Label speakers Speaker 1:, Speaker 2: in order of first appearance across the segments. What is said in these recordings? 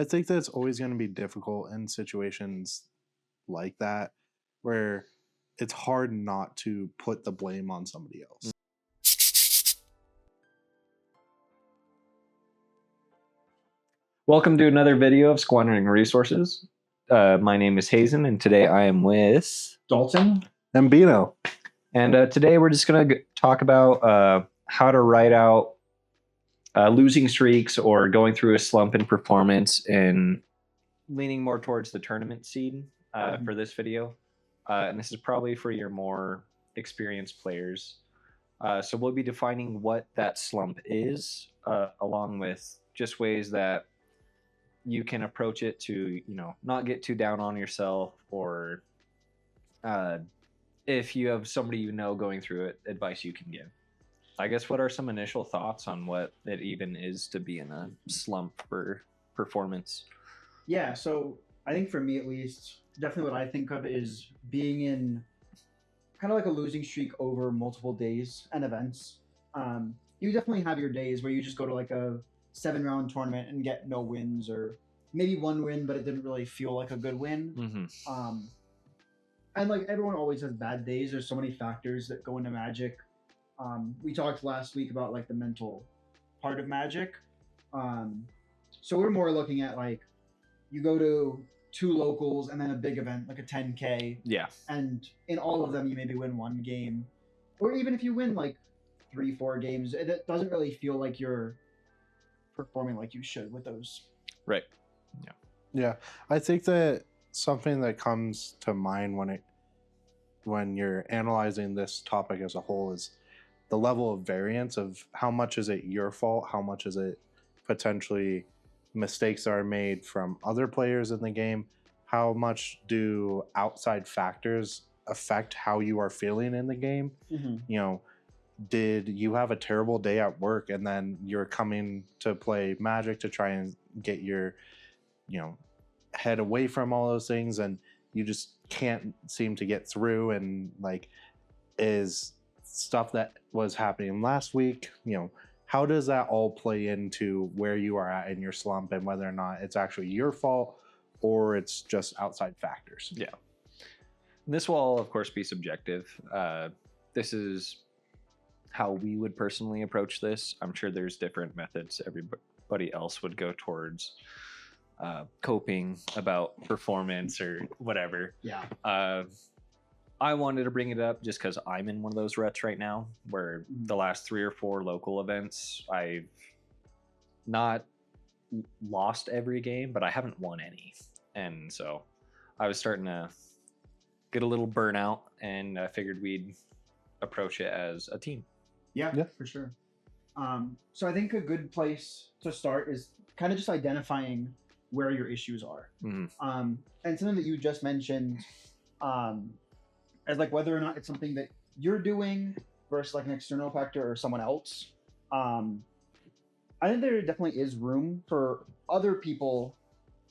Speaker 1: I think that it's always going to be difficult in situations like that where it's hard not to put the blame on somebody else.
Speaker 2: Welcome to another video of Squandering Resources. My name is Hazen, and today I am with
Speaker 3: Dalton
Speaker 1: And BENO.
Speaker 2: And today we're just going to talk about how to write out losing streaks or going through a slump in performance, and leaning more towards the tournament scene for this video. And this is probably for your more experienced players. So we'll be defining what that slump is, along with just ways that you can approach it to, not get too down on yourself, or if you have somebody going through it, advice you can give. I guess, what are some initial thoughts on what it even is to be in a slump for performance?
Speaker 3: Yeah, so I think for me at least, definitely what I think of is being in kind of like a losing streak over multiple days and events. You definitely have your days where you just go to like a 7-round tournament and get no wins, or maybe one win, but it didn't really feel like a good win.
Speaker 2: Mm-hmm.
Speaker 3: And like everyone always has bad days. There's so many factors that go into Magic. We talked last week about like the mental part of Magic. So we're more looking at like you go to 2 locals and then a big event like a 10K.
Speaker 2: Yeah.
Speaker 3: And in all of them, you maybe win 1 game, or even if you win like 3-4 games, it doesn't really feel like you're performing like you should with those.
Speaker 2: Right.
Speaker 1: Yeah, I think that something that comes to mind when you're analyzing this topic as a whole is the level of variance of how much is it your fault, how much is it potentially mistakes are made from other players in the game, how much do outside factors affect how you are feeling in the game.
Speaker 3: Mm-hmm.
Speaker 1: Did you have a terrible day at work and then you're coming to play Magic to try and get your head away from all those things, and you just can't seem to get through, and like, is stuff that was happening last week, how does that all play into where you are at in your slump, and whether or not it's actually your fault or it's just outside factors?
Speaker 2: Yeah. This will all, of course, be subjective. This is how we would personally approach this. I'm sure there's different methods everybody else would go towards coping about performance or whatever.
Speaker 3: Yeah.
Speaker 2: I wanted to bring it up just because I'm in one of those ruts right now where the last 3 or 4 local events, I've not lost every game, but I haven't won any. And so I was starting to get a little burnout, and I figured we'd approach it as a team.
Speaker 3: Yeah, for sure. So I think a good place to start is kind of just identifying where your issues are.
Speaker 2: Mm-hmm.
Speaker 3: And something that you just mentioned, as like whether or not it's something that you're doing versus like an external factor or someone else. I think there definitely is room for other people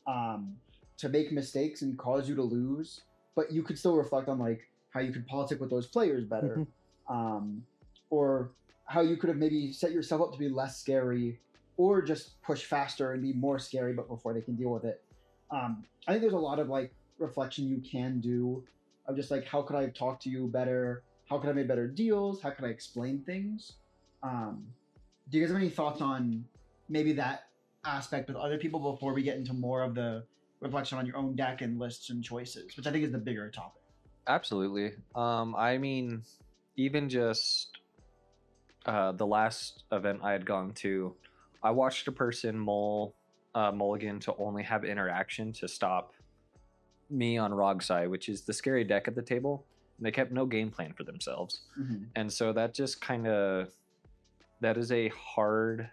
Speaker 3: to make mistakes and cause you to lose, but you could still reflect on like how you could politic with those players better. Or how you could have maybe set yourself up to be less scary, or just push faster and be more scary, but before they can deal with it. I think there's a lot of like reflection you can do of just like, how could I talk to you better? How could I make better deals? How could I explain things? Do you guys have any thoughts on maybe that aspect with other people before we get into more of the reflection on your own deck and lists and choices, which I think is the bigger topic?
Speaker 2: Absolutely. I mean, even just the last event I had gone to, I watched a person mulligan to only have interaction to stop me on Rogsai, which is the scary deck at the table. And they kept no game plan for themselves.
Speaker 3: Mm-hmm.
Speaker 2: And so that just that is a hard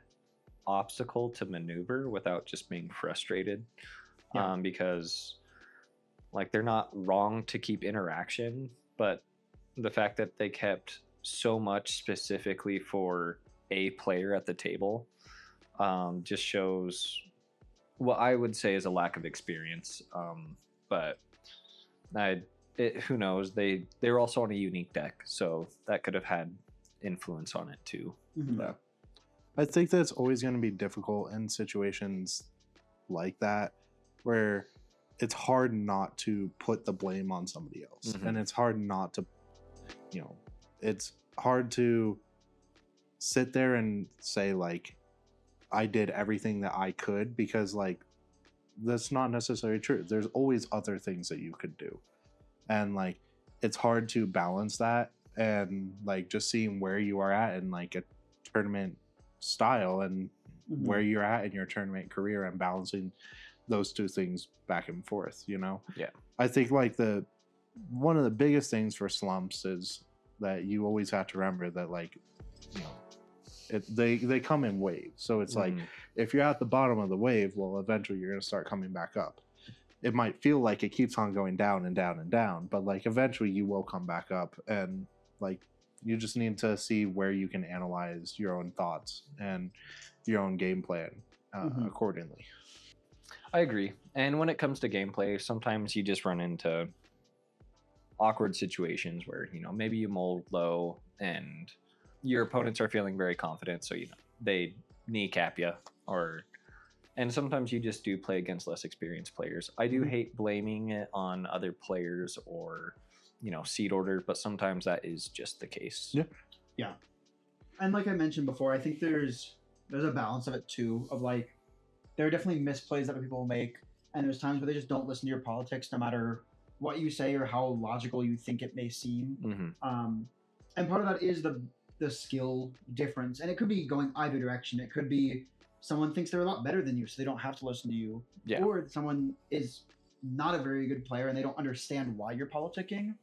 Speaker 2: obstacle to maneuver without just being frustrated.
Speaker 3: Yeah.
Speaker 2: Because like, they're not wrong to keep interaction, but the fact that they kept so much specifically for a player at the table just shows what I would say is a lack of experience. But who knows? They're also on a unique deck, so that could have had influence on it too.
Speaker 3: Mm-hmm.
Speaker 1: I think that it's always going to be difficult in situations like that where it's hard not to put the blame on somebody else.
Speaker 2: Mhm.
Speaker 1: And it's hard not to, it's hard to sit there and say like, I did everything that I could, because like that's not necessarily true. There's always other things that you could do. And like it's hard to balance that, and like just seeing where you are at in like a tournament style and where you're at in your tournament career, and balancing those two things back and forth,
Speaker 2: Yeah.
Speaker 1: I think like one of the biggest things for slumps is that you always have to remember that like they come in waves. So it's like if you're at the bottom of the wave, well, eventually you're going to start coming back up. It might feel like it keeps on going down and down and down, but like eventually you will come back up. And like you just need to see where you can analyze your own thoughts and your own game plan accordingly.
Speaker 2: I agree. And when it comes to gameplay, sometimes you just run into awkward situations where, maybe you mold low and your opponents are feeling very confident, so they kneecap you, and sometimes you just do play against less experienced players. I do hate blaming it on other players or seed order, but sometimes that is just the case.
Speaker 3: Yeah. And like I mentioned before, I think there's a balance of it too, of like there are definitely misplays that people make, and there's times where they just don't listen to your politics no matter what you say or how logical you think it may seem. And part of that is the skill difference, and it could be going either direction. It could be someone thinks they're a lot better than you, so they don't have to listen to you, or someone is not a very good player and they don't understand why you're politicking.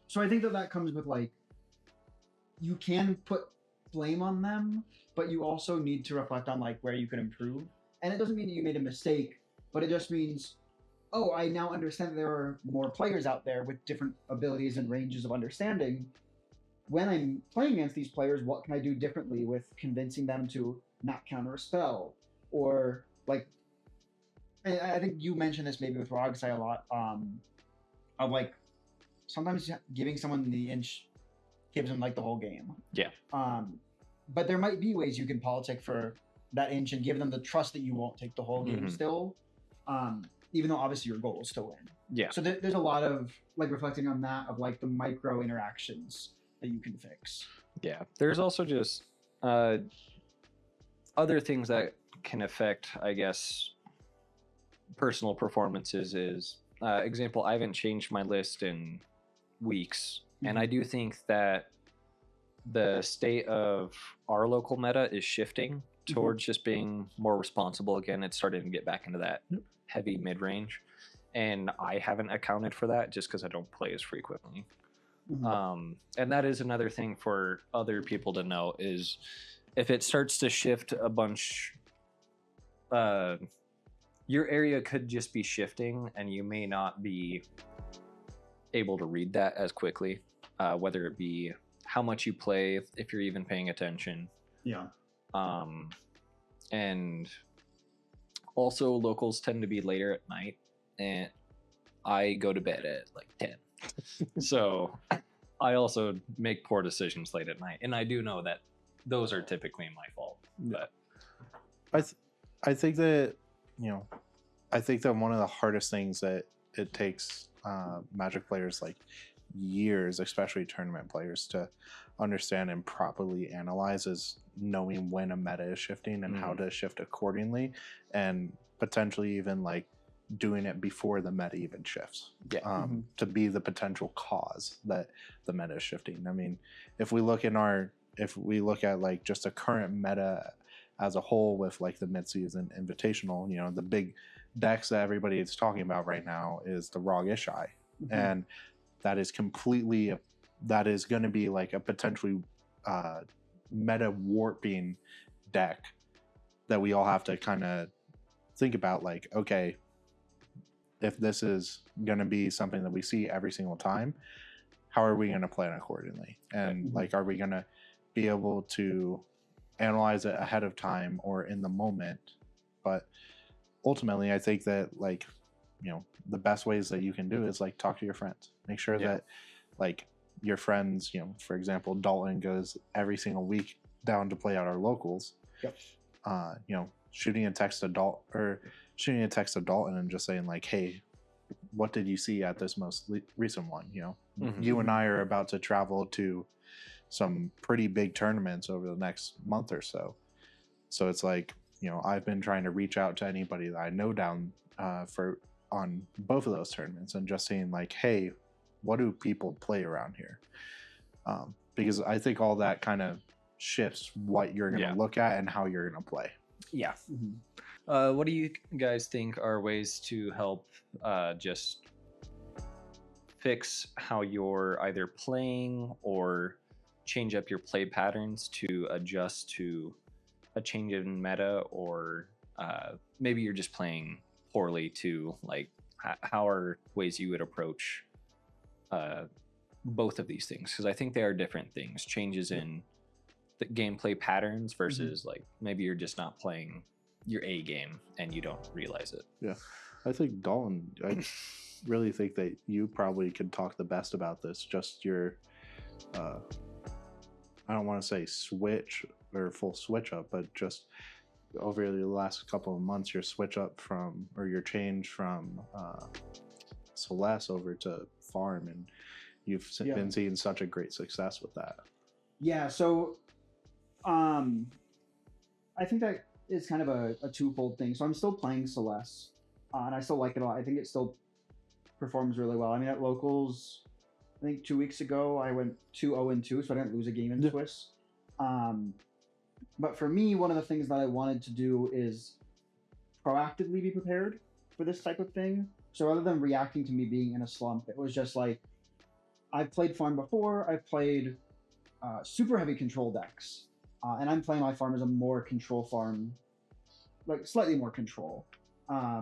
Speaker 3: So I think that comes with like, you can put blame on them, but you also need to reflect on like where you can improve. And it doesn't mean that you made a mistake, but it just means, oh, I now understand that there are more players out there with different abilities and ranges of understanding. When I'm playing against these players, what can I do differently with convincing them to not counter a spell? Or like, I think you mentioned this maybe with Rogsai a lot, of like sometimes giving someone the inch gives them like the whole game.
Speaker 2: Yeah.
Speaker 3: But there might be ways you can politic for that inch and give them the trust that you won't take the whole game still. Even though obviously your goal is to win.
Speaker 2: Yeah.
Speaker 3: So there's a lot of like reflecting on that, of like the micro interactions that you can fix.
Speaker 2: Yeah. There's also just other things that can affect, I guess, personal performances is, example, I haven't changed my list in weeks. And I do think that the state of our local meta is shifting towards just being more responsible again. It's starting to get back into that heavy mid-range. And I haven't accounted for that just because I don't play as frequently. And that is another thing for other people to know is if it starts to shift a bunch, your area could just be shifting and you may not be able to read that as quickly, whether it be how much you play, if you're even paying attention.
Speaker 3: Yeah.
Speaker 2: And also locals tend to be later at night, and I go to bed at like 10. So I also make poor decisions late at night, and I do know that those are typically my fault. But
Speaker 1: I think that I think that one of the hardest things that it takes Magic players like years, especially tournament players, to understand and properly analyze is knowing when a meta is shifting and how to shift accordingly, and potentially even like doing it before the meta even shifts, to be the potential cause that the meta is shifting. I mean, if we look at like just a current meta as a whole with like the mid-season invitational, the big decks that everybody is talking about right now is the Rog Ishai, and that is going to be like a potentially meta warping deck that we all have to kind of think about, like, okay, if this is going to be something that we see every single time, how are we going to plan accordingly? And like, are we going to be able to analyze it ahead of time or in the moment? But ultimately, I think that like, the best ways that you can do is like talk to your friends, make sure that like your friends, for example, Dalton goes every single week down to play out our locals. shooting a text to Dalton and just saying like, hey, what did you see at this most recent one? You know, you and I are about to travel to some pretty big tournaments over the next month or so. So it's like, you know, I've been trying to reach out to anybody that I know down on both of those tournaments and just saying like, hey, what do people play around here? Because I think all that kind of shifts what you're going to look at and how you're going to play.
Speaker 2: Yeah. What do you guys think are ways to help just fix how you're either playing or change up your play patterns to adjust to a change in meta, or maybe you're just playing poorly too? Like, how are ways you would approach both of these things? Because I think they are different things. Changes in the gameplay patterns versus like maybe you're just not playing your A game and you don't realize it.
Speaker 1: Yeah, I think Dalton, I really think that you probably could talk the best about this. Just your, I don't want to say switch or full switch up, but just over the last couple of months, your switch up from, or your change from Celeste over to Farm, and you've been seeing such a great success with that.
Speaker 3: Yeah, so I think that is kind of a twofold thing. So I'm still playing Celeste, and I still like it a lot. I think it still performs really well. I mean, at locals, I think 2 weeks ago, I went 2-0-2, so I didn't lose a game in Swiss. But for me, one of the things that I wanted to do is proactively be prepared for this type of thing. So rather than reacting to me being in a slump, it was just like, I've played farm before. I've played super heavy control decks, and I'm playing my farm as a more control farm, like slightly more control. I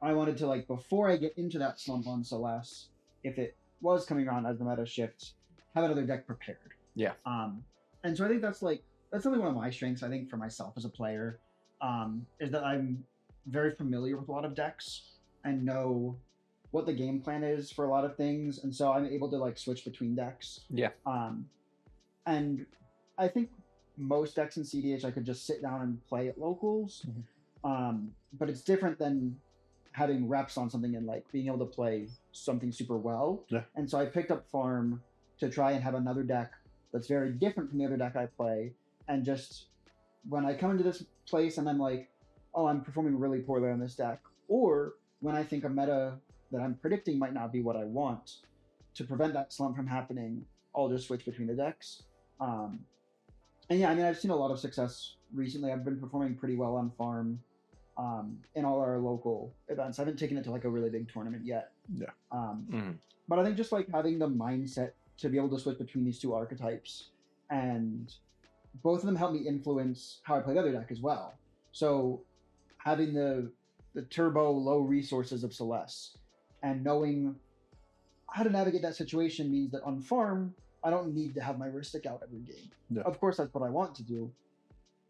Speaker 3: wanted to, like, before I get into that slump on Celeste, if it was coming around as the meta shifts, have another deck prepared.
Speaker 2: Yeah.
Speaker 3: And so I think that's really one of my strengths, I think, for myself as a player, is that I'm very familiar with a lot of decks and know what the game plan is for a lot of things. And so I'm able to like switch between decks.
Speaker 2: Yeah.
Speaker 3: And I think most decks in cEDH I could just sit down and play at locals. But it's different than having reps on something and like being able to play something super well.
Speaker 1: Yeah.
Speaker 3: And so I picked up Farm to try and have another deck that's very different from the other deck I play. And just when I come into this place and I'm like, oh, I'm performing really poorly on this deck, or when I think a meta that I'm predicting might not be what I want, to prevent that slump from happening, I'll just switch between the decks. And yeah, I mean, I've seen a lot of success recently. I've been performing pretty well on Farm in all our local events. I haven't taken it to like a really big tournament yet.
Speaker 1: Yeah.
Speaker 3: But I think just like having the mindset to be able to switch between these two archetypes, and both of them help me influence how I play the other deck as well. So having the turbo low resources of Celeste and knowing how to navigate that situation means that on Farm, I don't need to have my wrist stick out every game.
Speaker 1: Yeah.
Speaker 3: Of course, that's what I want to do.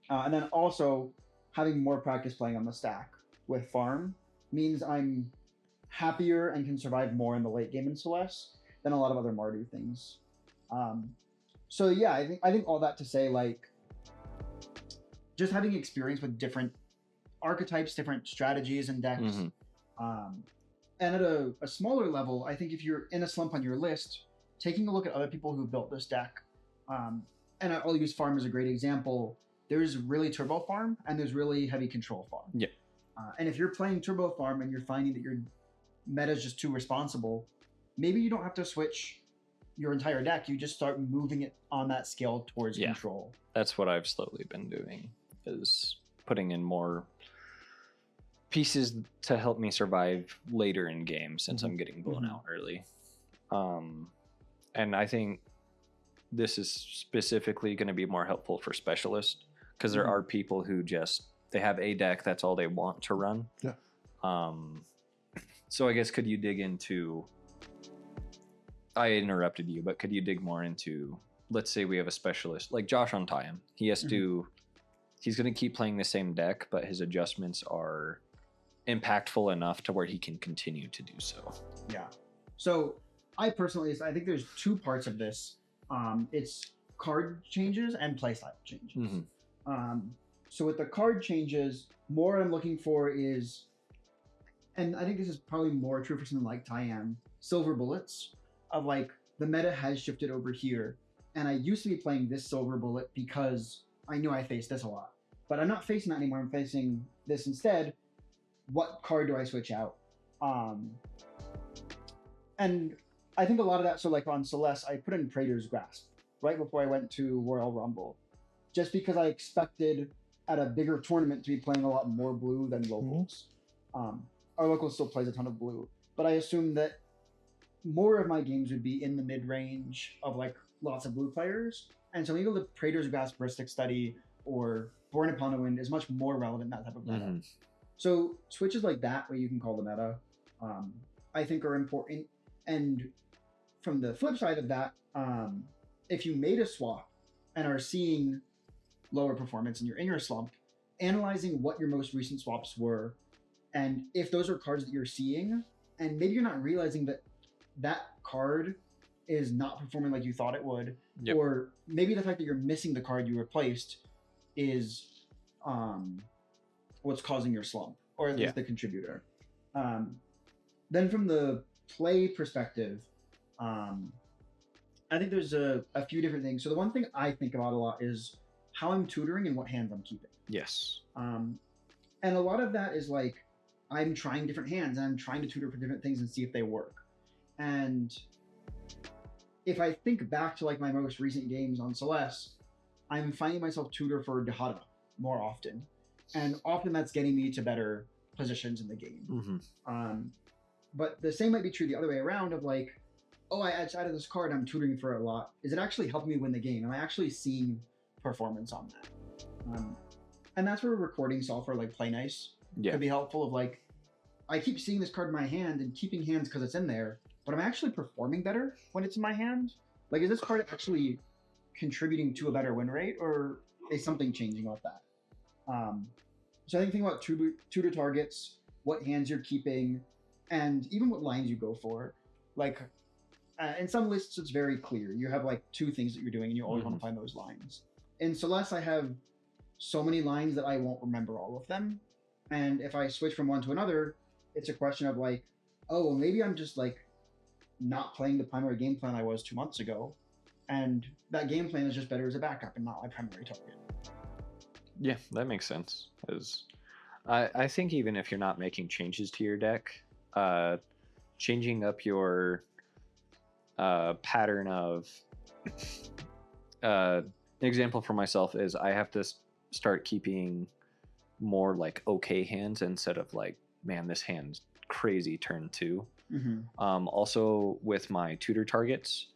Speaker 3: And then also having more practice playing on the stack with Farm means I'm happier and can survive more in the late game in Celeste than a lot of other Mardu things. So yeah, I think all that to say, like, just having experience with different archetypes, different strategies and decks. And at a smaller level, I think if you're in a slump on your list, taking a look at other people who built this deck, and I'll use Farm as a great example. There's really turbo Farm and there's really heavy control Farm.
Speaker 2: Yeah.
Speaker 3: And if you're playing turbo Farm and you're finding that your meta is just too responsible, maybe you don't have to switch your entire deck. You just start moving it on that scale towards control.
Speaker 2: That's what I've slowly been doing, is putting in more pieces to help me survive later in games, since I'm getting blown out early. And I think this is specifically going to be more helpful for specialists, because there are people who just, they have a deck, that's all they want to run.
Speaker 1: Yeah.
Speaker 2: So I guess, could you dig into, I interrupted you, but could you dig more into, let's say we have a specialist like Josh on Time. He has to, he's going to keep playing the same deck, but his adjustments are impactful enough to where he can continue to do so.
Speaker 3: Yeah. So I personally, I think there's two parts of this. It's card changes and playstyle changes. So with the card changes, more I'm looking for is, and I think this is probably more true for something like Tyan, silver bullets, of like the meta has shifted over here, and I used to be playing this silver bullet because I knew I faced this a lot, but I'm not facing that anymore. I'm facing this instead. What card do I switch out? And I think a lot of that. So like on Celeste, I put in Praetor's Grasp right before I went to Royal Rumble, just because I expected at a bigger tournament to be playing a lot more blue than locals. Our locals still plays a ton of blue, but I assumed that more of my games would be in the mid range of like lots of blue players, and so maybe the Praetor's Grasp, Ballistic Study, or Born Upon a Wind is much more relevant in that type of meta. So switches like that, where you can call the meta, I think are important. And from the flip side of that, if you made a swap and are seeing lower performance and you're in your slump, analyzing what your most recent swaps were, and if those are cards that you're seeing, and maybe you're not realizing that that card is not performing like you thought it would, or maybe the fact that you're missing the card you replaced is what's causing your slump, or at least the contributor. Then from the play perspective, I think there's a few different things. So the one thing I think about a lot is how I'm tutoring and what hands I'm keeping.
Speaker 2: Yes.
Speaker 3: And a lot of that is like I'm trying different hands and I'm trying to tutor for different things and see if they work. And if I think back to like my most recent games on Celeste, I'm finding myself tutor for Dahada more often. And often that's getting me to better positions in the game. But the same might be true the other way around of like, oh, I added this card, I'm tutoring for it a lot. Is it actually helping me win the game? Am I actually seeing performance on that? And that's where recording software like Play Nice could be helpful. Of like, I keep seeing this card in my hand and keeping hands because it's in there, but I'm actually performing better when it's in my hand. Like, is this card actually contributing to a better win rate, or is something changing about that? So I think about tutor targets, what hands you're keeping, and even what lines you go for. Like, in some lists, it's very clear. You have like two things that you're doing, and you always want to find those lines. In Celeste, I have so many lines that I won't remember all of them. And if I switch from one to another, it's a question of like, oh, well, maybe I'm just like not playing the primary game plan I was 2 months ago. And that game plan is just better as a backup and not my primary target.
Speaker 2: Yeah, that makes sense. I think even if you're not making changes to your deck, changing up your pattern of an example for myself is I have to start keeping more like okay hands instead of like, man, this hand's crazy turn 2. Also with my tutor targets,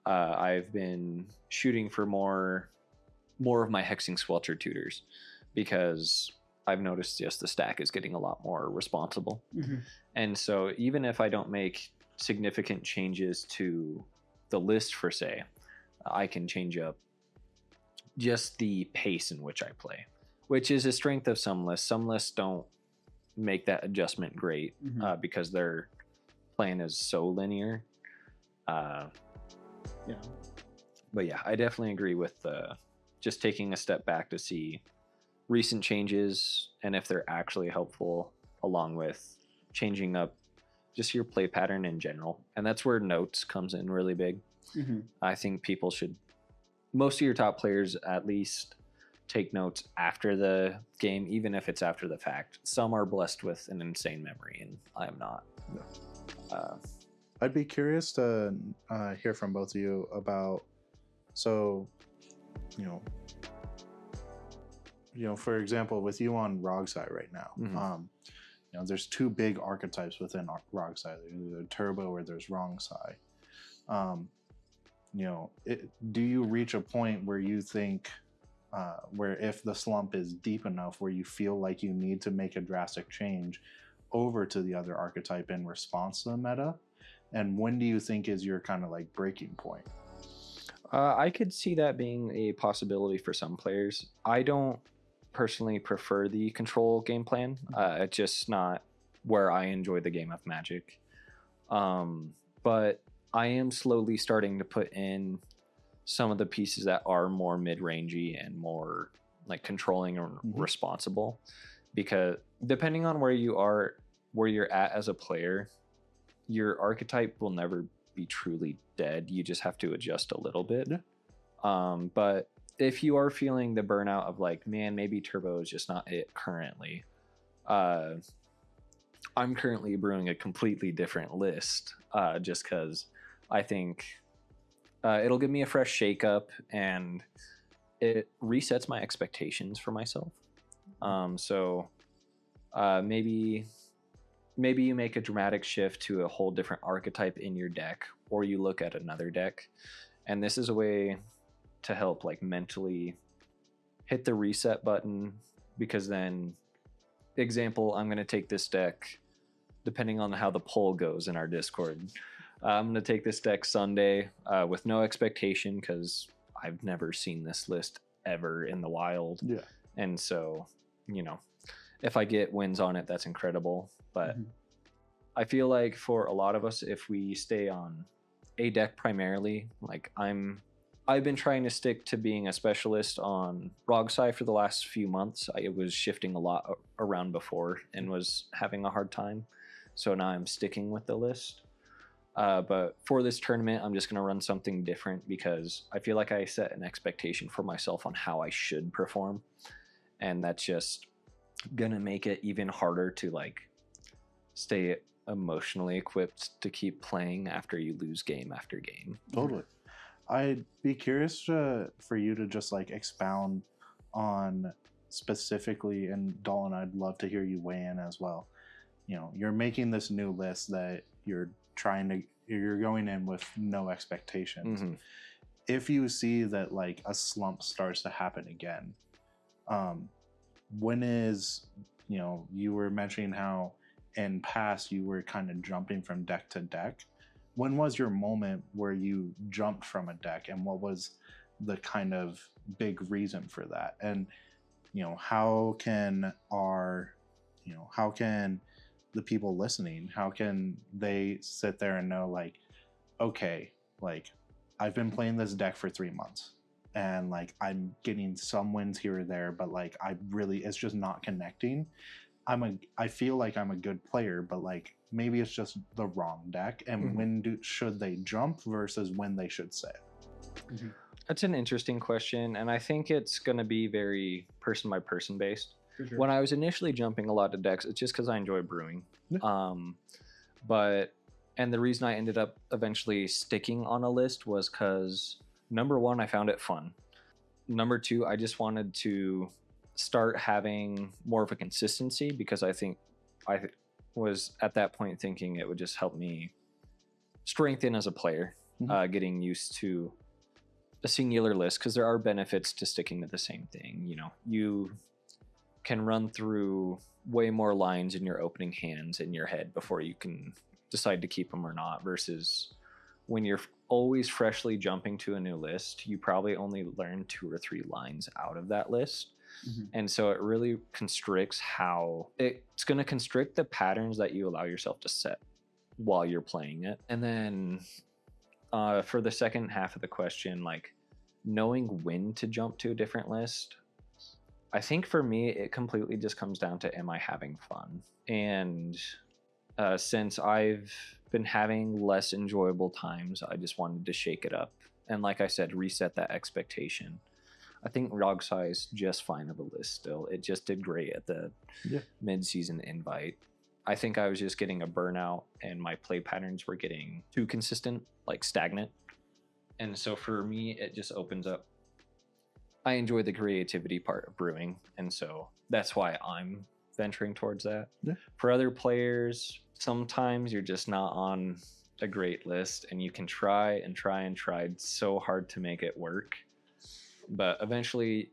Speaker 2: I've been shooting for more of my Hexing Swelter tutors, because I've noticed just the stack is getting a lot more responsible. And so even if I don't make significant changes to the list per se, I can change up just the pace in which I play, which is a strength of some lists. Some lists don't make that adjustment great because their plan is so linear. But yeah, I definitely agree with just taking a step back to see recent changes and if they're actually helpful, along with changing up just your play pattern in general. And that's where notes comes in really big. I think people should, most of your top players at least, take notes after the game, even if it's after the fact. Some are blessed with an insane memory, and I am not.
Speaker 1: I'd be curious to hear from both of you about, so, for example, with you on Rogside right now, there's two big archetypes within Rogside. There's either Turbo or there's Wrongside. Do you reach a point where you think, where if the slump is deep enough where you feel like you need to make a drastic change over to the other archetype in response to the meta? And when do you think is your kind of like breaking point?
Speaker 2: I could see that being a possibility for some players. I don't personally prefer the control game plan. It's just not where I enjoy the game of Magic. But I am slowly starting to put in some of the pieces that are more mid-rangey and more like controlling and
Speaker 1: Mhm.
Speaker 2: responsible, because depending on where you're at as a player, your archetype will never be truly dead. You just have to adjust a little bit.
Speaker 1: Yeah.
Speaker 2: But if you are feeling the burnout of like, man, maybe turbo is just not it currently, I'm currently brewing a completely different list, just because I think it'll give me a fresh shakeup and it resets my expectations for myself. So maybe you make a dramatic shift to a whole different archetype in your deck, or you look at another deck, and this is a way to help like mentally hit the reset button, because then, example, I'm going to take this deck depending on how the poll goes in our Discord. I'm going to take this deck Sunday with no expectation, because I've never seen this list ever in the wild.
Speaker 1: Yeah.
Speaker 2: And so, if I get wins on it, that's incredible. But I feel like for a lot of us, if we stay on a deck primarily, like I've been trying to stick to being a specialist on Rogsai for the last few months. I was shifting a lot around before and was having a hard time. So now I'm sticking with the list. But for this tournament, I'm just going to run something different, because I feel like I set an expectation for myself on how I should perform. And that's just going to make it even harder to like stay emotionally equipped to keep playing after you lose game after game.
Speaker 1: Totally. I'd be curious for you to just like expound on specifically, and Dalton, I'd love to hear you weigh in as well. You're making this new list that you're going in with no expectations.
Speaker 2: Mm-hmm.
Speaker 1: If you see that like a slump starts to happen again, when is, you were mentioning how in past you were kind of jumping from deck to deck. When was your moment where you jumped from a deck, and what was the kind of big reason for that? And how can the people listening, how can they sit there and know like, okay, like I've been playing this deck for 3 months and like I'm getting some wins here or there, but like it's just not connecting. I feel like I'm a good player, but like maybe it's just the wrong deck. And when should they jump versus when they should sit?
Speaker 2: That's an interesting question, and I think it's going to be very person by person based.
Speaker 3: For sure.
Speaker 2: When I was initially jumping a lot of decks, it's just because I enjoy brewing.
Speaker 1: Yeah.
Speaker 2: And the reason I ended up eventually sticking on a list was because, number one, I found it fun. Number two, I just wanted to start having more of a consistency, because I think I was at that point thinking it would just help me strengthen as a player, getting used to a singular list, because there are benefits to sticking to the same thing. You can run through way more lines in your opening hands in your head before you can decide to keep them or not, versus when you're always freshly jumping to a new list, you probably only learn 2 or 3 lines out of that list. And so it really constricts it's going to constrict the patterns that you allow yourself to set while you're playing it. And then for the second half of the question, like knowing when to jump to a different list, I think for me, it completely just comes down to, am I having fun? And since I've been having less enjoyable times, I just wanted to shake it up. And like I said, reset that expectation. I think Rogsai is just fine of a list still. It just did great at the mid-season invite. I think I was just getting a burnout, and my play patterns were getting too consistent, like stagnant. And so for me, it just opens up. I enjoy the creativity part of brewing, and so that's why I'm venturing towards that.
Speaker 1: Yeah.
Speaker 2: For other players, sometimes you're just not on a great list, and you can try so hard to make it work. But eventually,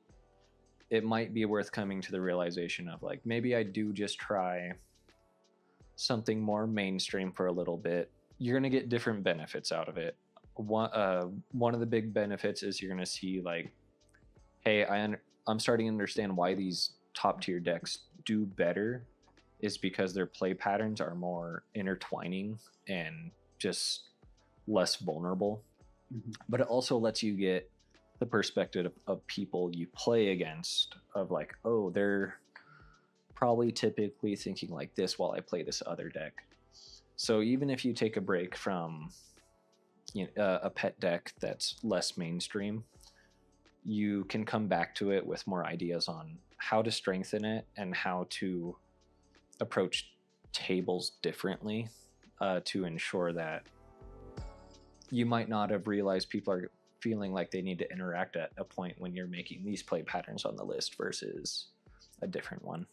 Speaker 2: it might be worth coming to the realization of like, maybe I do just try something more mainstream for a little bit. You're going to get different benefits out of it. One of the big benefits is you're going to see like, hey, I'm starting to understand why these top tier decks do better, is because their play patterns are more intertwining and just less vulnerable. But it also lets you get the perspective of people you play against, of like, oh, they're probably typically thinking like this while I play this other deck. So even if you take a break from a pet deck that's less mainstream, you can come back to it with more ideas on how to strengthen it and how to approach tables differently, to ensure that you might not have realized people are feeling like they need to interact at a point when you're making these play patterns on the list versus a different one.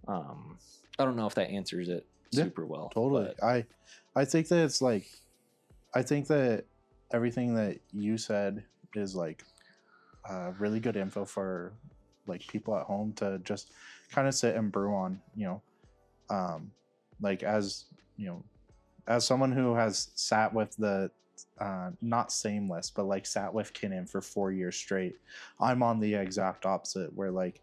Speaker 2: I don't know if that answers it super well.
Speaker 1: Totally.
Speaker 2: But
Speaker 1: I think that it's like, I think that everything that you said is like really good info for like people at home to just kind of sit and brew on, like, as as someone who has sat with the not same list, but like sat with Kinnan for 4 years straight, I'm on the exact opposite, where like,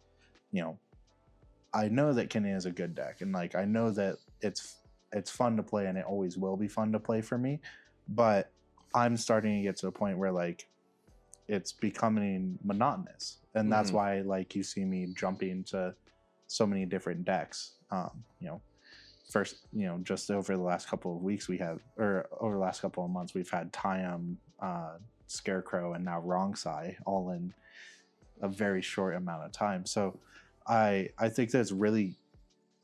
Speaker 1: I know that Kinnan is a good deck, and like I know that it's fun to play, and it always will be fun to play for me, but I'm starting to get to a point where like it's becoming monotonous, and that's why like you see me jumping to so many different decks. First, just over the last couple of weeks over the last couple of months, we've had Tyam, Scarecrow, and now Wrongsai all in a very short amount of time. So I think that's really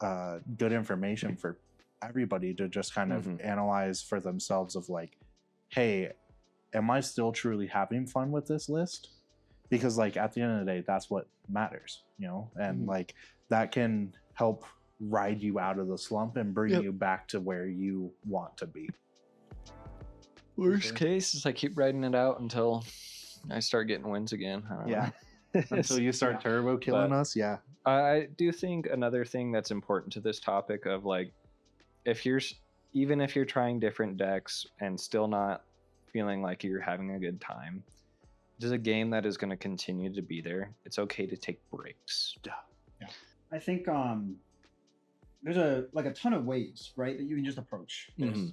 Speaker 1: good information for everybody to just kind of analyze for themselves of like, hey, am I still truly having fun with this list? Because like at the end of the day, that's what matters, and like that can help ride you out of the slump and bring you back to where you want to be.
Speaker 2: Worst case is I keep riding it out until I start getting wins again.
Speaker 1: Until you start turbo killing us.
Speaker 2: I do think another thing that's important to this topic of like, even if you're trying different decks and still not feeling like you're having a good time, this is a game that is going to continue to be there. It's okay to take breaks.
Speaker 3: Yeah. I think there's a ton of ways, right, that you can just approach this.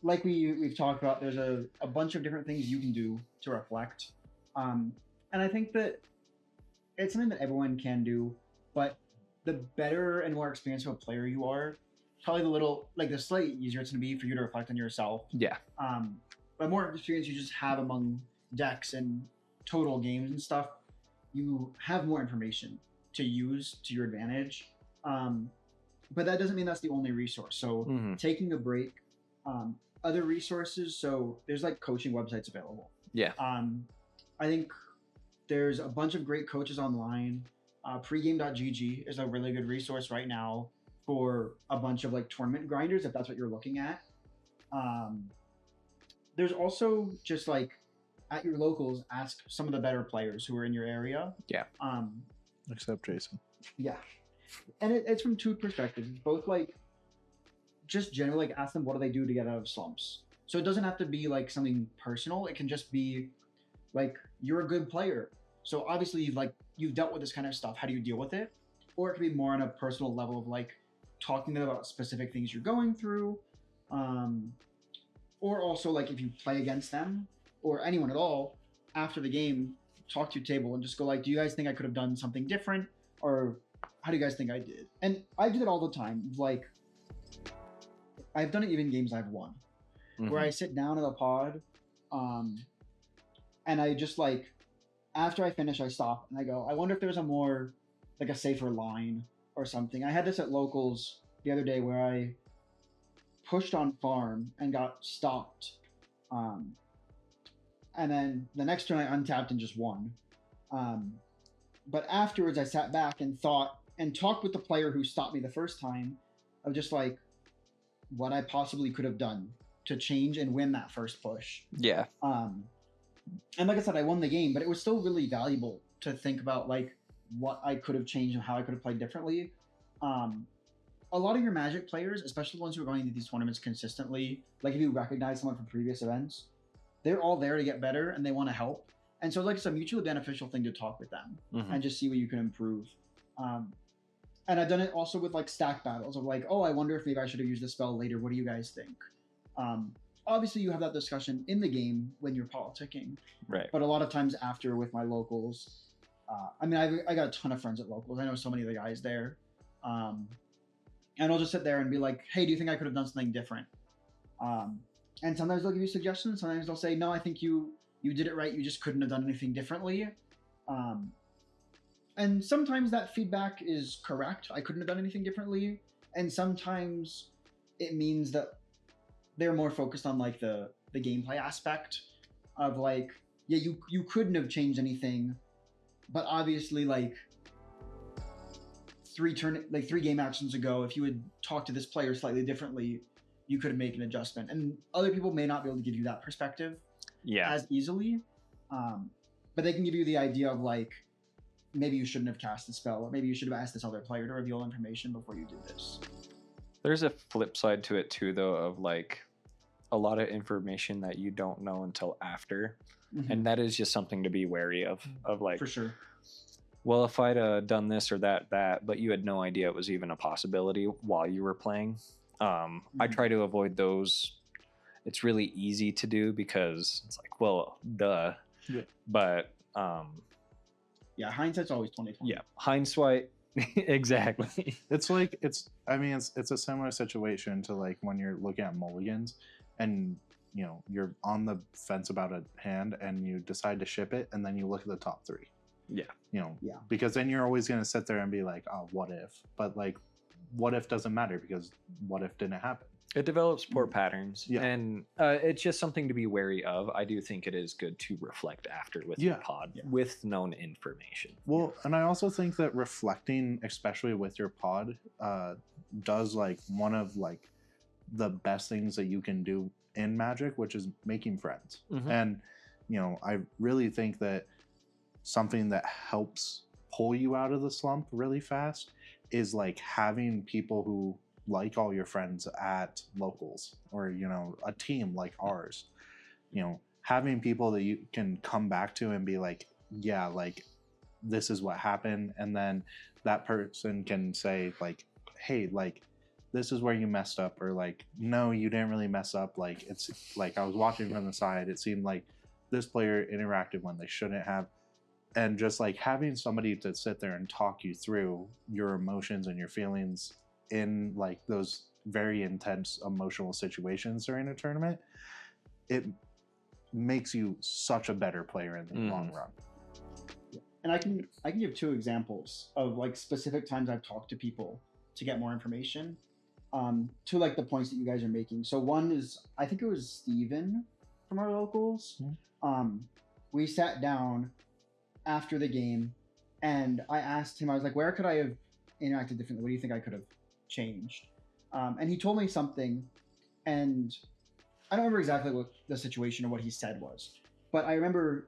Speaker 3: Like we've talked about, there's a bunch of different things you can do to reflect. And I think that it's something that everyone can do, but the better and more experienced of a player you are, probably the slightly easier it's going to be for you to reflect on yourself.
Speaker 2: Yeah.
Speaker 3: But more experience you just have among decks and total games and stuff, you have more information to use to your advantage. But that doesn't mean that's the only resource. So taking a break, other resources. So there's like coaching websites available.
Speaker 2: Yeah.
Speaker 3: I think there's a bunch of great coaches online. Pregame.gg is a really good resource right now for a bunch of like tournament grinders, if that's what you're looking at. There's also just like at your locals, ask some of the better players who are in your area.
Speaker 2: Yeah.
Speaker 1: Except Jason.
Speaker 3: Yeah. And it's from two perspectives. Both like just generally like ask them what do they do to get out of slumps. So it doesn't have to be like something personal. It can just be like you're a good player. So obviously you've dealt with this kind of stuff. How do you deal with it? Or it could be more on a personal level of like talking to them about specific things you're going through. Or also like if you play against them or anyone at all after the game, talk to your table and just go like, do you guys think I could have done something different? Or how do you guys think I did? And I do that all the time. Like I've done it even games I've won where I sit down in a pod and I just like, after I finish, I stop and I go, I wonder if there's a safer line or something. I had this at locals the other day where I pushed on farm and got stopped. And then the next turn I untapped and just won. But afterwards I sat back and thought and talked with the player who stopped me the first time of just like what I possibly could have done to change and win that first push.
Speaker 2: Yeah.
Speaker 3: And like I said, I won the game, but it was still really valuable to think about like what I could have changed and how I could have played differently. A lot of your Magic players, especially the ones who are going to these tournaments consistently, like if you recognize someone from previous events, they're all there to get better and they want to help. And so like it's a mutually beneficial thing to talk with them and just see what you can improve. And I've done it also with like stack battles of like, oh, I wonder if maybe I should have used this spell later. What do you guys think? obviously you have that discussion in the game when you're politicking,
Speaker 2: Right.
Speaker 3: but a lot of times after with my locals, I mean, I got a ton of friends at locals. I know so many of the guys there. And I'll just sit there and be like, hey, do you think I could have done something different? And sometimes they'll give you suggestions. Sometimes they'll say, no, I think you did it right. You just couldn't have done anything differently. And sometimes that feedback is correct. I couldn't have done anything differently. And sometimes it means that they're more focused on like the gameplay aspect of like, yeah, you couldn't have changed anything, but obviously like three game actions ago, if you had talked to this player slightly differently, you could have made an adjustment. And other people may not be able to give you that perspective as easily, but they can give you the idea of like, maybe you shouldn't have cast the spell, or maybe you should have asked this other player to reveal information before you did this.
Speaker 2: There's a flip side to it too, though, of like a lot of information that you don't know until after, and that is just something to be wary of like,
Speaker 3: for sure.
Speaker 2: Well, if I'd done this or that, but you had no idea it was even a possibility while you were playing. I try to avoid those. It's really easy to do because it's like, well, duh.
Speaker 1: Yeah.
Speaker 2: But
Speaker 3: yeah, hindsight's always 20/20.
Speaker 2: Yeah, hindsight. Exactly.
Speaker 1: It's like it's a similar situation to like when you're looking at mulligans and you're on the fence about a hand and you decide to ship it, and then you look at the top three.
Speaker 2: Yeah.
Speaker 1: Because then you're always going to sit there and be like, oh, what if? But like, what if doesn't matter because what if didn't happen?
Speaker 2: It develops poor patterns,
Speaker 1: Yeah.
Speaker 2: and it's just something to be wary of. I do think it is good to reflect after with your pod with known information.
Speaker 1: Well, and I also think that reflecting, especially with your pod, does like one of like the best things that you can do in Magic, which is making friends. And I really think that something that helps pull you out of the slump really fast is like having people who like all your friends at locals, or a team like ours, having people that you can come back to and be like, yeah, like this is what happened, and then that person can say like, hey, like this is where you messed up, or like, no, you didn't really mess up, like it's like I was watching from the side, it seemed like this player interacted when they shouldn't have. And just like having somebody to sit there and talk you through your emotions and your feelings in like those very intense emotional situations during a tournament, it makes you such a better player in the long run.
Speaker 3: And I can give two examples of like specific times I've talked to people to get more information, to like the points that you guys are making. So one is, I think it was Steven from our locals. We sat down after the game and I asked him, I was like, where could I have interacted differently? What do you think I could have changed? And he told me something, and I don't remember exactly what the situation or what he said was, but I remember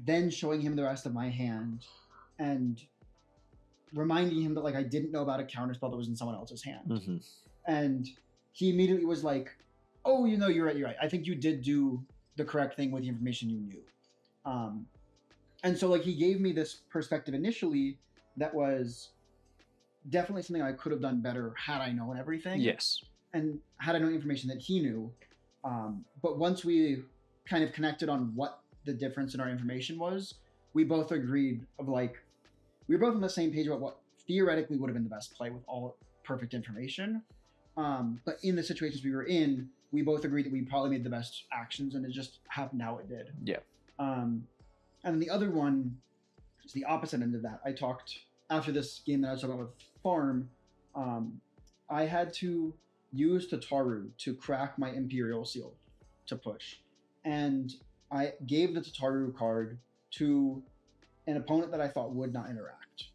Speaker 3: then showing him the rest of my hand and reminding him that like I didn't know about a counterspell that was in someone else's hand. And he immediately was like, oh, you're right. I think you did do the correct thing with the information you knew. And so like he gave me this perspective initially that was definitely something I could have done better had I known everything.
Speaker 2: Yes.
Speaker 3: And had I known information that he knew. But once we kind of connected on what the difference in our information was, we both agreed of like, we were both on the same page about what theoretically would have been the best play with all perfect information. But in the situations we were in, we both agreed that we probably made the best actions, and it just happened how it did.
Speaker 2: Yeah.
Speaker 3: And the other one is the opposite end of that. I talked after this game that I was talking about with Farm. I had to use Tataru to crack my Imperial Seal to push. And I gave the Tataru card to an opponent that I thought would not interact.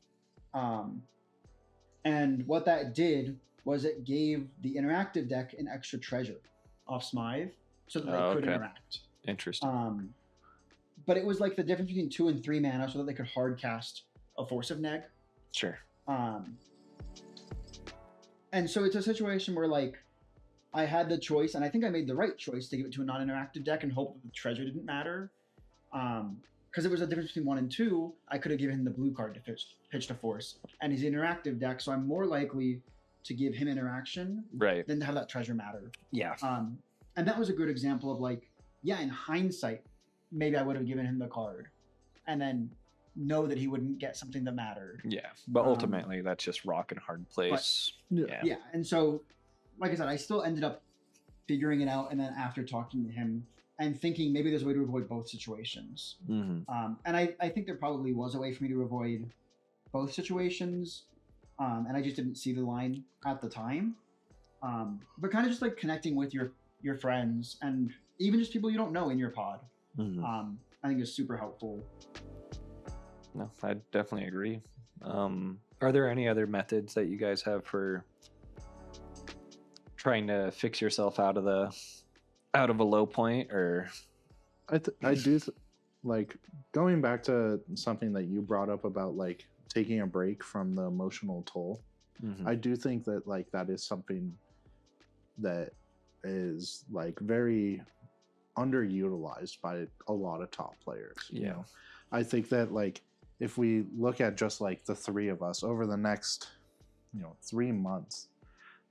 Speaker 3: And what that did was it gave the interactive deck an extra treasure off Smythe so that they could interact.
Speaker 2: Interesting.
Speaker 3: But it was like the difference between 2 and 3 mana so that they could hard cast a Force of Neg.
Speaker 2: Sure.
Speaker 3: And so it's a situation where like I had the choice, and I think I made the right choice to give it to a non-interactive deck and hope that the treasure didn't matter. Because it was a difference between 1 and 2, I could have given him the blue card to pitch to Force. And he's an interactive deck, so I'm more likely to give him interaction
Speaker 2: than
Speaker 3: to have that treasure matter.
Speaker 2: Yeah.
Speaker 3: And that was a good example of like, yeah, in hindsight, maybe I would have given him the card and then know that he wouldn't get something that mattered.
Speaker 2: Yeah, but ultimately that's just rock and hard place.
Speaker 3: Yeah. And so, like I said, I still ended up figuring it out. And then after talking to him and thinking maybe there's a way to avoid both situations. And I think there probably was a way for me to avoid both situations. And I just didn't see the line at the time. But kind of just like connecting with your friends and even just people you don't know in your pod. I think is super helpful.
Speaker 2: No, I definitely agree. Are there any other methods that you guys have for trying to fix yourself out of a low point? Or
Speaker 1: I do like going back to something that you brought up about like taking a break from the emotional toll. I do think that like that is something that is like very underutilized by a lot of top players. You know, I think that like if we look at just like the three of us over the next 3 months,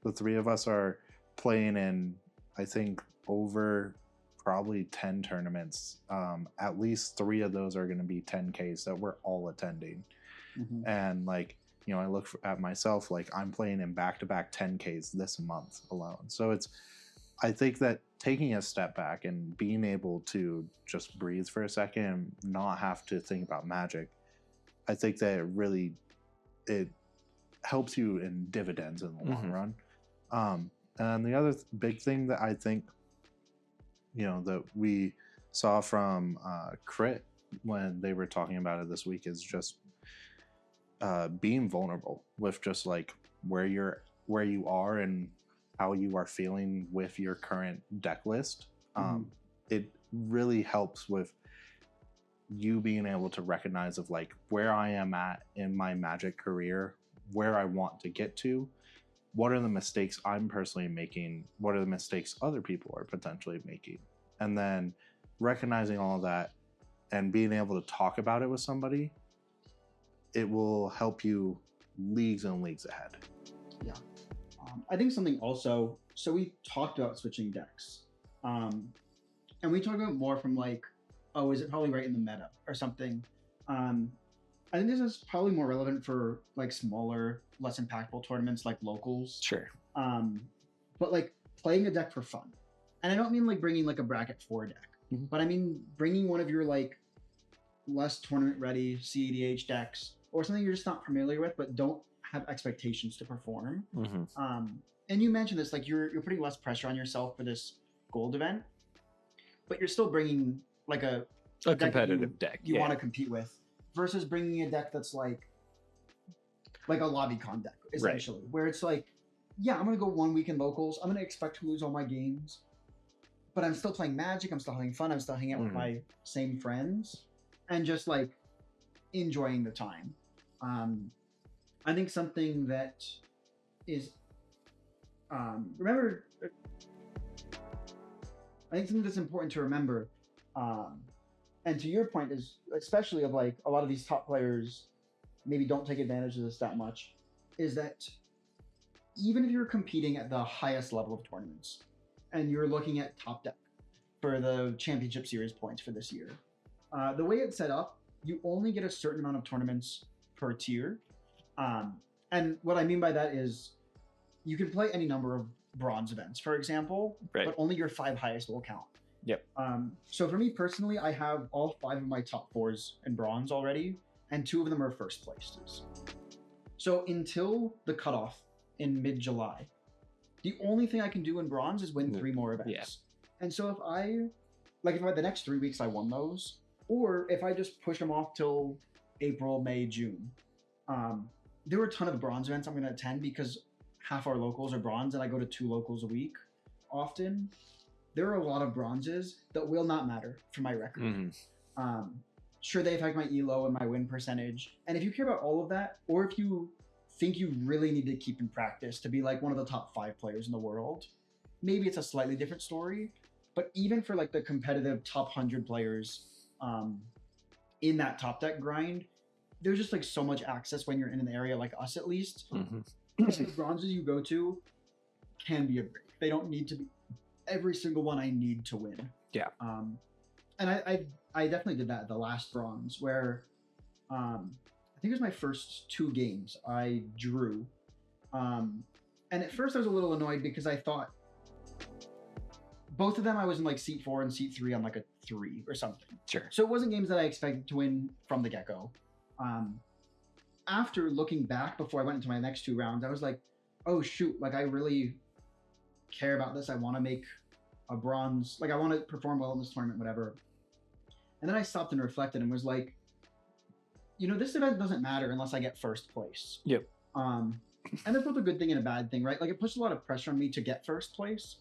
Speaker 1: the three of us are playing in I think over probably 10 tournaments. At least 3 of those are going to be 10Ks that we're all attending. And like, I look at myself, like I'm playing in back-to-back 10Ks this month alone. So I think that taking a step back and being able to just breathe for a second and not have to think about Magic, I think that it helps you in dividends in the long run. And the other big thing that I think, that we saw from Crit when they were talking about it this week is just being vulnerable with just like where you are and how you are feeling with your current deck list. It really helps with you being able to recognize of like where I am at in my Magic career, where I want to get to, what are the mistakes I'm personally making, what are the mistakes other people are potentially making, and then recognizing all of that and being able to talk about it with somebody, it will help you leagues and leagues ahead.
Speaker 3: Yeah. I think something also, so we talked about switching decks. And we talked about more from like, oh, is it probably right in the meta or something? I think this is probably more relevant for like smaller, less impactful tournaments like locals.
Speaker 2: Sure.
Speaker 3: But like playing a deck for fun. And I don't mean like bringing like a bracket 4 deck, but I mean bringing one of your like less tournament ready cEDH decks or something you're just not familiar with, but don't have expectations to perform. And you mentioned this, like you're putting less pressure on yourself for this gold event, but you're still bringing like a
Speaker 2: competitive deck
Speaker 3: you want to compete with, versus bringing a deck that's like a lobby con deck essentially, where it's like, yeah, I'm gonna go 1 week in locals, I'm gonna expect to lose all my games, but I'm still playing Magic, I'm still having fun, I'm still hanging out with my same friends and just like enjoying the time. I think something that is remember, I think something that's important to remember, and to your point is, especially of like a lot of these top players maybe don't take advantage of this that much, is that even if you're competing at the highest level of tournaments and you're looking at top deck for the championship series points for this year, the way it's set up, you only get a certain amount of tournaments per tier. And what I mean by that is you can play any number of bronze events, for example, but only your 5 highest will count. So for me personally, I have all 5 of my top 4s in bronze already, and 2 of them are first places. So until the cutoff in mid-July, the only thing I can do in bronze is win 3 more events. And so if I the next 3 weeks I won those, or if I just push them off till April, May, June, there were a ton of bronze events I'm going to attend because half our locals are bronze and I go to 2 locals a week often. There are a lot of bronzes that will not matter for my record. Sure, they affect my ELO and my win percentage. And if you care about all of that, or if you think you really need to keep in practice to be like one of the top 5 players in the world, maybe it's a slightly different story. But even for like the competitive top 100 players in that top deck grind, there's just like so much access when you're in an area like us, at least. The bronzes you go to can be a break. They don't need to be every single one I need to win.
Speaker 2: Yeah.
Speaker 3: And I definitely did that at the last bronze where I think it was my first 2 games I drew. And at first I was a little annoyed because I thought both of them I was in like seat 4 and seat 3 on like a 3 or something.
Speaker 2: Sure.
Speaker 3: So it wasn't games that I expected to win from the get-go. After looking back before I went into my next 2 rounds, I was like, oh shoot, like I really care about this. I want to make a bronze, like I want to perform well in this tournament, whatever. And then I stopped and reflected and was like, you know, this event doesn't matter unless I get first place.
Speaker 2: Yep.
Speaker 3: And that's both a good thing and a bad thing, right? Like it puts a lot of pressure on me to get first place.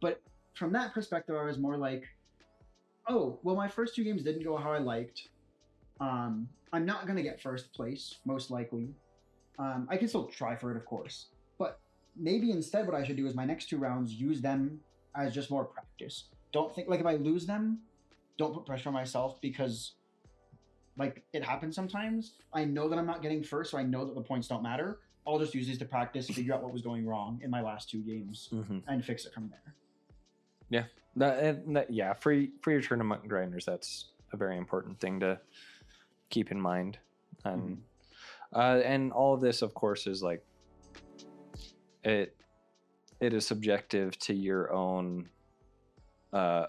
Speaker 3: But from that perspective, I was more like, oh, well, my first 2 games didn't go how I liked. I'm not going to get first place, most likely. I can still try for it, of course. But maybe instead what I should do is my next 2 rounds, use them as just more practice. Don't think, like if I lose them, don't put pressure on myself because like it happens sometimes. I know that I'm not getting first, so I know that the points don't matter. I'll just use these to practice, figure out what was going wrong in my last 2 games and fix it from there.
Speaker 2: Yeah. For your tournament grinders, that's a very important thing to keep in mind. And and all of this, of course, is like it is subjective to your own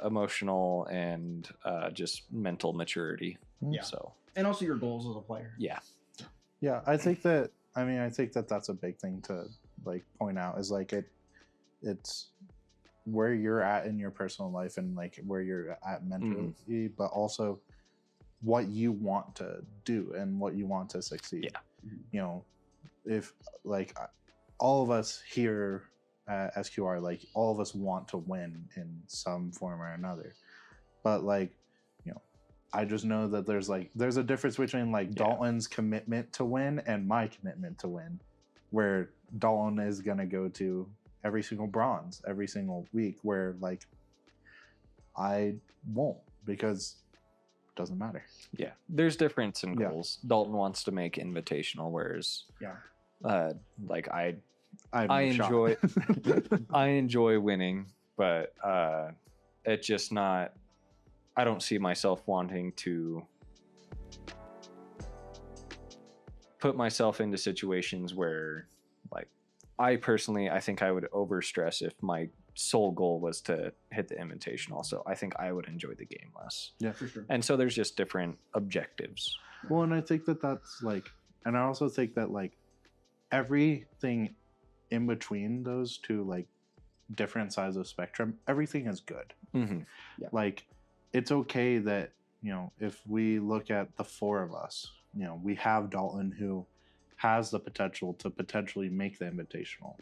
Speaker 2: emotional and just mental maturity.
Speaker 3: Yeah.
Speaker 2: So,
Speaker 3: and also your goals as a player.
Speaker 2: Yeah.
Speaker 1: I think that that's a big thing to like point out is like it's where you're at in your personal life and like where you're at mentally, but also what you want to do and what you want to succeed.
Speaker 2: Yeah.
Speaker 1: You know, if like all of us here at SQR, like all of us want to win in some form or another, but like, you know, I just know that there's a difference between like Dalton's commitment to win and my commitment to win, where Dalton is going to go to every single bronze every single week, where like I won't, because it doesn't matter.
Speaker 2: Yeah, there's difference in goals. Dalton wants to make invitational, whereas like I enjoy I enjoy winning, but it's just not, I don't see myself wanting to put myself into situations where like I think I would overstress if my sole goal was to hit the invitational. So I think I would enjoy the game less.
Speaker 1: Yeah, for sure.
Speaker 2: And so there's just different objectives.
Speaker 1: Well, and I think that that's like, and I also think that like everything in between those 2 like different sides of spectrum, everything is good. Like it's okay that, you know, if we look at the 4 of us, you know, we have Dalton who has the potential to potentially make the invitational.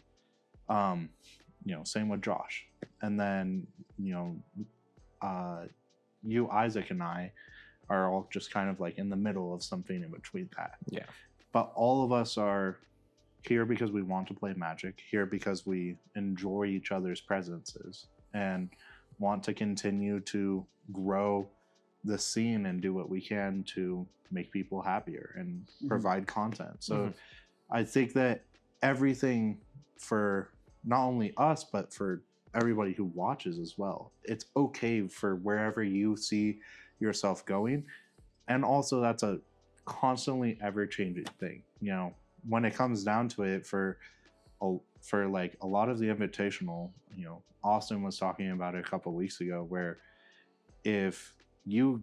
Speaker 1: You know, same with Josh. And then, you know, you, Isaac, and I are all just kind of like in the middle of something in between that.
Speaker 2: Yeah.
Speaker 1: But all of us are here because we want to play Magic, here because we enjoy each other's presences and want to continue to grow the scene and do what we can to make people happier and provide content. So I think that everything for not only us, but for everybody who watches as well, it's okay for wherever you see yourself going. And also that's a constantly ever-changing thing. You know, when it comes down to it, for like a lot of the invitational, you know, Austin was talking about it a couple of weeks ago, where if you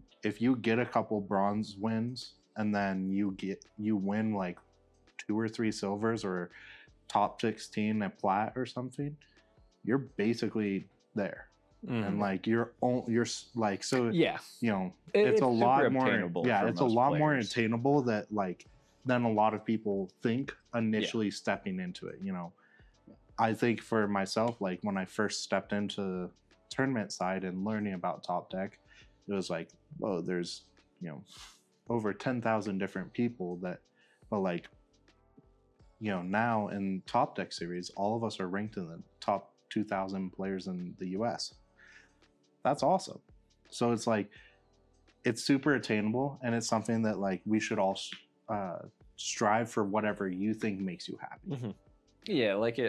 Speaker 1: get a couple bronze wins and then you win like 2 or 3 silvers or top 16 at plat or something, you're basically there. And like you're like, so you know, it's a lot more attainable. Yeah, it's a lot more attainable that like than a lot of people think initially stepping into it. You know, I think for myself, like when I first stepped into the tournament side and learning about Top Deck, it was like, oh, there's, you know, over 10,000 different people that, but like, you know, now in Top Deck series, all of us are ranked in the top 2,000 players in the US. That's awesome. So it's like, it's super attainable, and it's something that like we should all strive for, whatever you think makes you happy.
Speaker 2: Yeah, like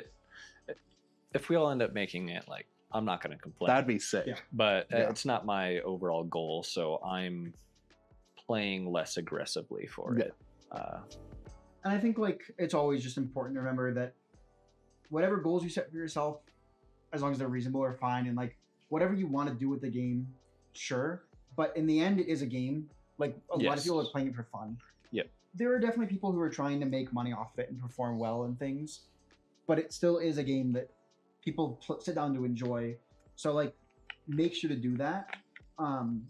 Speaker 2: if we all end up making it like I'm not going to complain.
Speaker 1: That'd be sick.
Speaker 3: Yeah.
Speaker 2: But
Speaker 1: Yeah.
Speaker 2: it's not my overall goal, so I'm playing less aggressively for
Speaker 1: Yeah.
Speaker 2: it.
Speaker 3: And I think like it's always just important to remember that whatever goals you set for yourself, as long as they're reasonable, are fine. And like whatever you want to do with the game, sure. But in the end, it is a game. Like a lot of
Speaker 2: Yes.
Speaker 3: people are playing it for fun.
Speaker 2: Yep.
Speaker 3: There are definitely people who are trying to make money off of it and perform well and things, but it still is a game that people sit down to enjoy. So like, make sure to do that. And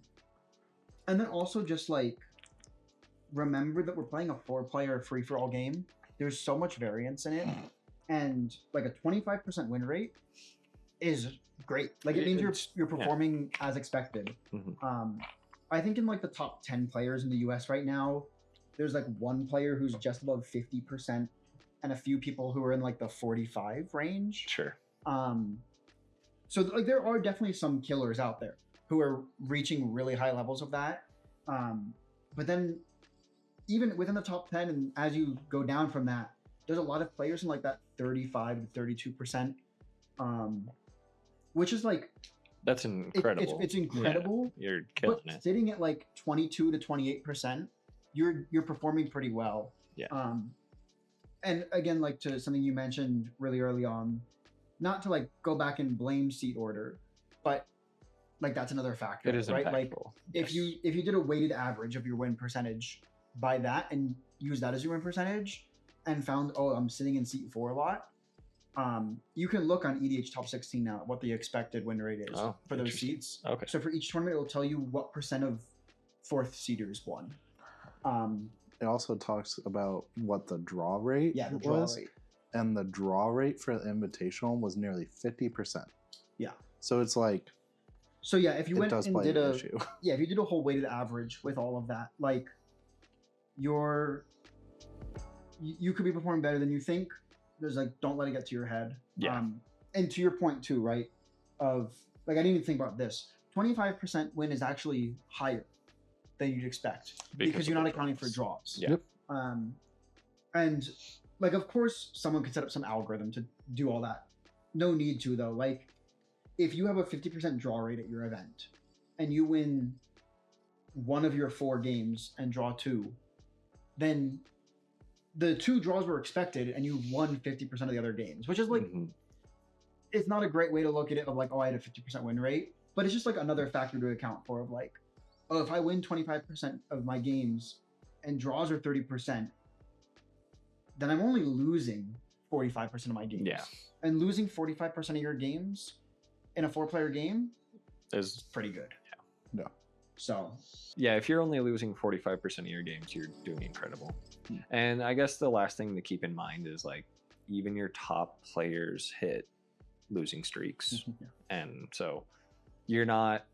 Speaker 3: then also just like remember that we're playing a 4-player free-for-all game. There's so much variance in it, and like a 25% win rate is great. Like it means you're performing as expected.
Speaker 2: Mhm.
Speaker 3: I think in like the top 10 players in the US right now, there's like one player who's just above 50% and a few people who are in like the 45 range.
Speaker 2: Sure.
Speaker 3: So like there are definitely some killers out there who are reaching really high levels of that. But then even within the top 10, and as you go down from that, there's a lot of players in like that 35 to 32%, which is like
Speaker 2: That's incredible.
Speaker 3: it's incredible.
Speaker 2: Yeah, you're killing
Speaker 3: But
Speaker 2: it.
Speaker 3: sitting at like 22 to 28%, you're performing pretty well.
Speaker 2: Yeah.
Speaker 3: And again, like to something you mentioned really early on, not to like go back and blame seat order, but like that's another factor.
Speaker 2: It is
Speaker 3: right.
Speaker 2: impactful.
Speaker 3: Like if you did a weighted average of your win percentage by that and use that as your win percentage and found, oh, I'm sitting in seat 4 a lot. You can look on EDH top 16 now at what the expected win rate is for those
Speaker 2: interesting.
Speaker 3: seats.
Speaker 2: Okay.
Speaker 3: So for each tournament, it will tell you what percent of 4th seeders won.
Speaker 1: It also talks about what the draw rate
Speaker 3: Yeah, the draw
Speaker 1: was,
Speaker 3: rate.
Speaker 1: and the draw rate for the Invitational was nearly 50%.
Speaker 3: Yeah.
Speaker 1: So it's like
Speaker 3: So yeah, if you
Speaker 1: it
Speaker 3: went
Speaker 1: does
Speaker 3: and
Speaker 1: play
Speaker 3: did
Speaker 1: an
Speaker 3: a
Speaker 1: issue.
Speaker 3: if you did a whole weighted average with all of that, like you could be performing better than you think. There's like, don't let it get to your head.
Speaker 2: Yeah.
Speaker 3: And to your point too, right? Of like, I didn't even think about this. 25% win is actually higher than you'd expect because you're
Speaker 2: of
Speaker 3: not
Speaker 2: the
Speaker 3: accounting for
Speaker 2: draws.
Speaker 3: draws.
Speaker 2: Yeah.
Speaker 1: Yep.
Speaker 3: And like, of course, someone could set up some algorithm to do all that. No need to though. Like, if you have a 50% draw rate at your event and you win one of your 4 games and draw 2, then the 2 draws were expected and you won 50% of the other games, which is like,
Speaker 2: Mhm.
Speaker 3: it's not a great way to look at it of like, oh, I had a 50% win rate, but it's just like another factor to account for of like, oh, if I win 25% of my games and draws are 30%, then I'm only losing 45% of my games.
Speaker 2: Yeah.
Speaker 3: And losing 45% of your games in a 4-player game
Speaker 2: Is
Speaker 3: is pretty good.
Speaker 1: Yeah.
Speaker 3: So
Speaker 2: yeah, if you're only losing 45% of your games, you're doing incredible. And I guess the last thing to keep in mind is like even your top players hit losing streaks.
Speaker 3: Yeah.
Speaker 2: And so you're not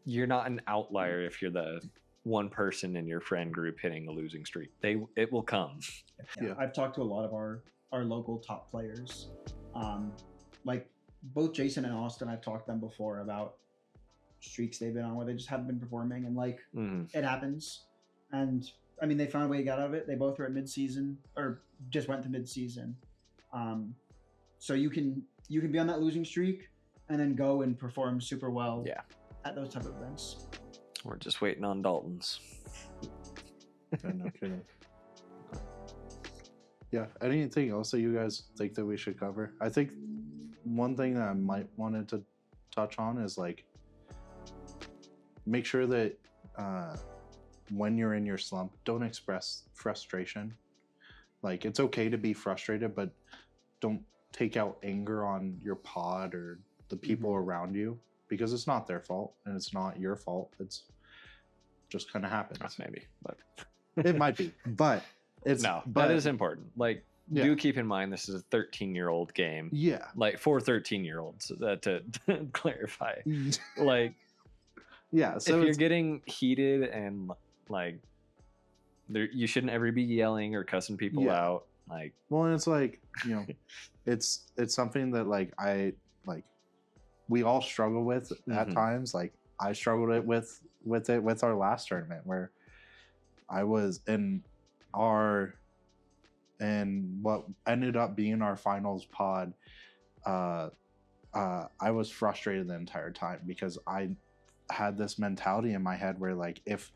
Speaker 2: an outlier if you're the one person in your friend group hitting a losing streak. It will come.
Speaker 1: Yeah.
Speaker 3: I've talked to a lot of our local top players. Like both Jason and Austin, I've talked to them before about streaks they've been on where they just haven't been performing, and like it happens. And I mean, they found a way to get out of it. They both were at mid-season or just went to mid-season. So you can be on that losing streak and then go and perform super well
Speaker 2: Yeah.
Speaker 3: at those type of events.
Speaker 2: We're just waiting on Dalton's.
Speaker 1: Yeah, no kidding. Yeah. Anything else that you guys think that we should cover? I think one thing that I might wanted to touch on is like make sure that when you're in your slump, don't express frustration. Like it's okay to be frustrated, but don't take out anger on your pod or the people around you because it's not their fault and it's not your fault. It's just kind of happens.
Speaker 2: Maybe, but
Speaker 1: It might be, but it's
Speaker 2: but
Speaker 1: but
Speaker 2: that is important. Like,
Speaker 1: Yeah.
Speaker 2: do keep in mind this is a 13-year-old game.
Speaker 1: yeah.
Speaker 2: Like for 13-year-olds, to clarify. Like,
Speaker 1: Yeah. So
Speaker 2: if you're
Speaker 1: it's,
Speaker 2: getting heated and like, you shouldn't ever be yelling or cussing people
Speaker 1: Yeah.
Speaker 2: out. Like,
Speaker 1: well, and it's like, you know, it's something that like we all struggle with at
Speaker 2: Mhm.
Speaker 1: times. Like I struggled with our last tournament where I was in what ended up being our finals pod. I was frustrated the entire time because I had this mentality in my head where like if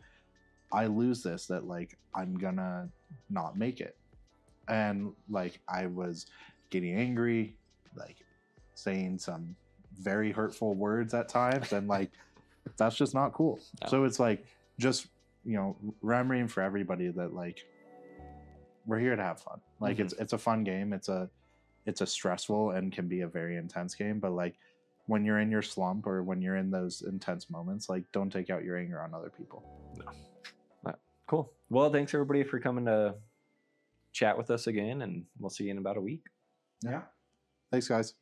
Speaker 1: I lose this, that like I'm gonna not make it, and like I was getting angry, like saying some very hurtful words at times, and like that's just not cool.
Speaker 2: No.
Speaker 1: So it's like just remembering for everybody that like we're here to have fun. Like it's a fun game. It's a stressful and can be a very intense game, but like when you're in your slump or when you're in those intense moments, like don't take out your anger on other people.
Speaker 2: No. Cool. Well, thanks everybody for coming to chat with us again, and we'll see you in about a week.
Speaker 3: Yeah.
Speaker 1: Thanks, guys.